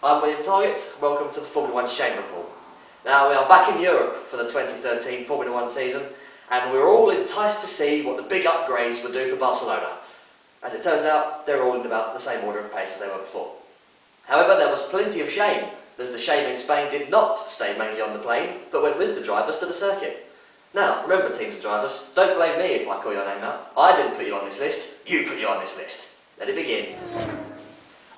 I'm William Target, welcome to the Formula 1 Shame Report. Now we are back in Europe for the 2013 Formula 1 season and we're all enticed to see what the big upgrades would do for Barcelona. As it turns out, they're all in about the same order of pace as they were before. However, there was plenty of shame, as the shame in Spain did not stay mainly on the plane, but went with the drivers to the circuit. Now, remember teams and drivers, don't blame me if I call your name out. I didn't put you on this list, you put you on this list. Let it begin.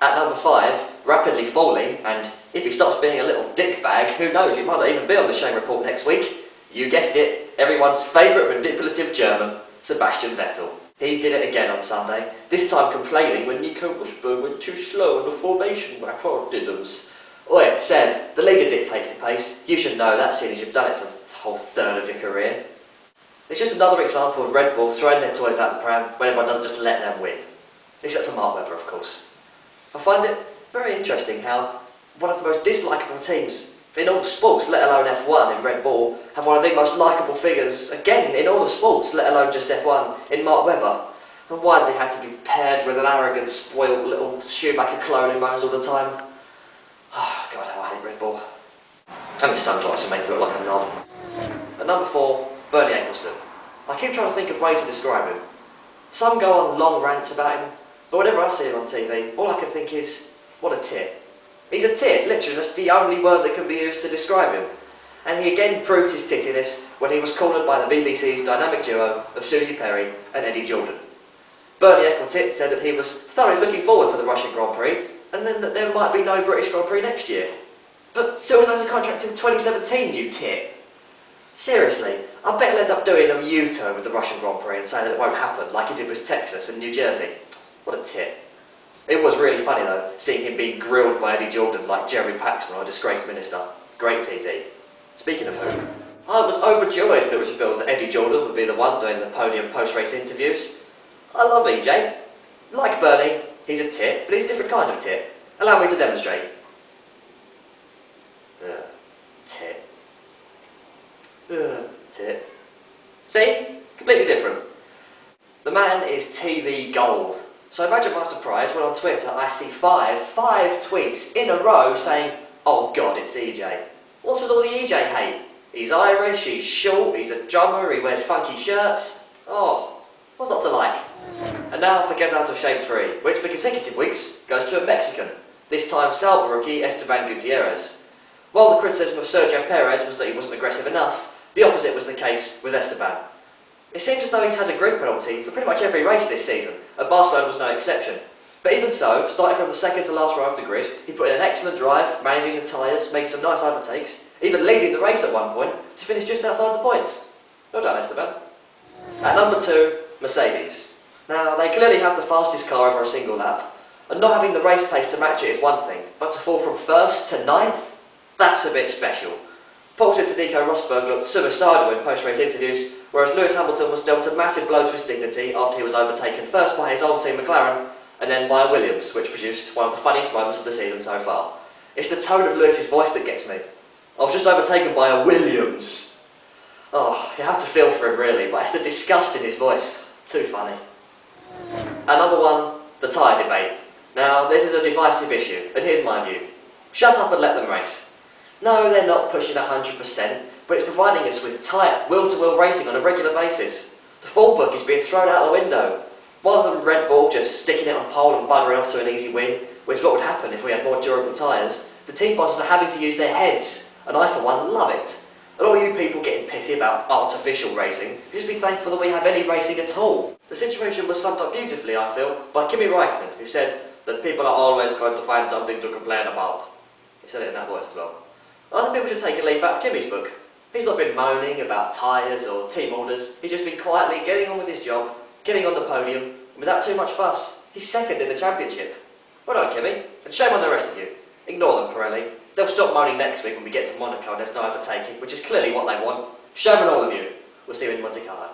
At number 5, rapidly falling, and if he stops being a little dickbag, who knows, he might not even be on the Shame Report next week. You guessed it, everyone's favourite manipulative German, Sebastian Vettel. He did it again on Sunday, this time complaining when Nico Rosberg went too slow in the formation lap. Oh, diddums. Oi, Seb, the leader dictates the pace. You should know that, seeing as you've done it for the whole third of your career. It's just another example of Red Bull throwing their toys out the pram when everyone doesn't just let them win. Except for Mark Webber, of course. I find it very interesting how one of the most dislikable teams in all the sports, let alone F1 in Red Bull, have one of the most likeable figures, again, in all the sports, let alone just F1, in Mark Webber. And why they had to be paired with an arrogant, spoiled little Schumacher clone who moans all the time. Oh, God, how I hate Red Bull. And his sunglasses make me look like a knob. At number 4, Bernie Eccleston. I keep trying to think of ways to describe him. Some go on long rants about him, but whenever I see him on TV, all I can think is, what a tit. He's a tit, literally, that's the only word that can be used to describe him. And he again proved his tittiness when he was cornered by the BBC's dynamic duo of Susie Perry and Eddie Jordan. Bernie Eccleston said that he was thoroughly looking forward to the Russian Grand Prix, and then that there might be no British Grand Prix next year. But Silver's has a contract until 2017, you tit. Seriously, I bet he'll end up doing a U-turn with the Russian Grand Prix and saying that it won't happen, like he did with Texas and New Jersey. What a tit. It was really funny though, seeing him being grilled by Eddie Jordan like Jeremy Paxman, a disgraced minister. Great TV. Speaking of who, I was overjoyed when it was revealed that Eddie Jordan would be the one doing the podium post-race interviews. I love EJ. Like Bernie, he's a tit, but he's a different kind of tit. Allow me to demonstrate. Tit. Tit. See? Completely different. The man is TV gold. So imagine my surprise when on Twitter I see five tweets in a row saying, oh God, it's EJ. What's with all the EJ hate? He's Irish, he's short, he's a drummer, he wears funky shirts. Oh, what's not to like? And now for Get Out of Shame 3, which for consecutive weeks goes to a Mexican, this time Sauber rookie Esteban Gutierrez. While the criticism of Sergio Perez was that he wasn't aggressive enough, the opposite was the case with Esteban. It seems as though he's had a grid penalty for pretty much every race this season, and Barcelona was no exception. But even so, starting from the second to last row of the grid, he put in an excellent drive, managing the tyres, making some nice overtakes, even leading the race at one point, to finish just outside the points. Well done, Esteban. At number 2, Mercedes. Now, they clearly have the fastest car over a single lap, and not having the race pace to match it is one thing, but to fall from 1st to 9th? That's a bit special. Paul said to Nico Rosberg looked suicidal in post-race interviews, whereas Lewis Hamilton was dealt a massive blow to his dignity after he was overtaken first by his old team McLaren, and then by Williams, which produced one of the funniest moments of the season so far. It's the tone of Lewis's voice that gets me. I was just overtaken by a Williams. Oh, you have to feel for him really, but it's the disgust in his voice. Too funny. At number 1, the tyre debate. Now, this is a divisive issue, and here's my view. Shut up and let them race. No, they're not pushing 100%, but it's providing us with tight, wheel-to-wheel racing on a regular basis. The full book is being thrown out the window. Rather than Red Bull just sticking it on pole and buggering off to an easy win, which is what would happen if we had more durable tyres, the team bosses are having to use their heads, and I for one love it. And all you people getting pissy about artificial racing, just be thankful that we have any racing at all. The situation was summed up beautifully, I feel, by Kimi Räikkönen, who said that people are always going to find something to complain about. He said it in that voice as well. I think people should take a leaf out of Kimi's book. He's not been moaning about tyres or team orders, he's just been quietly getting on with his job, getting on the podium, and without too much fuss, he's second in the championship. Well done, Kimi, and shame on the rest of you. Ignore them, Pirelli. They'll stop moaning next week when we get to Monaco and there's no overtaking, which is clearly what they want. Shame on all of you. We'll see you in Monte Carlo.